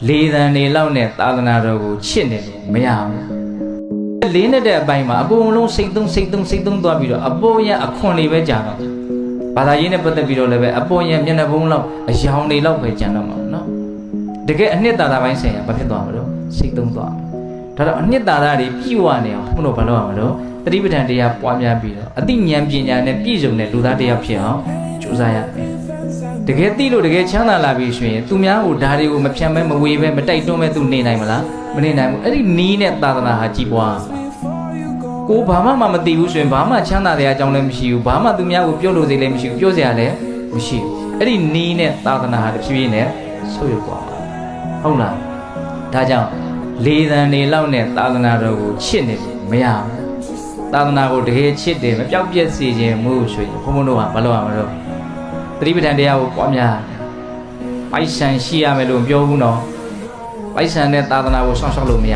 လေးတန်နေလောက်နဲ့သာသနာတော်ကိုချစ်နေလို့မရဘူးလေးနဲ့တဲ့အပိုင်းမှာအကုန်လုံးစိတ်သုံးသွားပြီးတော့အပေါ်ရအခွန်တွေပဲကြာတော့ဘာသာရေးနဲ့ပတ်သက်ပြီးတော့လည်းပဲအပေါ်ရမျက်နှာပုံးလောက်အယောင်တွေလောက်ပဲကြာတော့မှာနော်တကယ်အနှစ်သာရပိုင်းဆိုင်ရာဘာဖြစ်သွားမလို့စိတ်သုံးသွားဒါတော့အနှစ်သာရတွေပြည့်ဝနေအောင်ဘုလို့ဘာလို့ရမလို့တတိပဋ္ဌာန်တရားပွားများပြီးတော့အသိဉာဏ်ပညာနဲ့ပြည့်စုံတဲ့လူသားတရားဖြစ်အောင်ကြိုးစားရမယ်တကယ်သိလို့တကယ်ချမ်းသာလာပြီဆိုရင်သူများကိုဓာတွေကိုမဖြတ်မဲမဝေပဲမတိုက်တွန်းမဲသူနေနိုင်မလားမနေနိုင်ဘူးအဲ့ဒီနီးနဲ့သာသနာဟာကြီးပွားကိုဘာမှမသိဘူးဆိုရင်ဘာမှချမ်းသာတဲ့အကြောင်းလည်းမရှိဘူးဘာမှသူများကိုပြောလို့စိတ်လည်းမရှိဘူးပြောစရာလည်းမရှိဘူးအဲ့ဒီနီးနဲ့သာသနာဟာတဖြည်းဖြည်းနဲ့ဆုတ်ယုတ်သွားပါဟုတ်လားဒါကြောင့်လေးတန်နေလောက်နဲ့သာသနာတော်ကိုချစ်နေလို့မရဘူးသာသနာကိုတကယ်ချစ်တယ်မပြောက်ပြက်စေခြင်းမို့ဆိုရင်ဘုန်းဘုန်းတို့ကမလုပ်ရမလို့သတိပဋ္ဌာန်တရားကိုပွားများပိုက်ဆံရှိရမယ်လို့ပြောဘူးနော်ပိုက်ဆံနဲ့သာသနာကိုစောင့်ရှောက်လို့မရ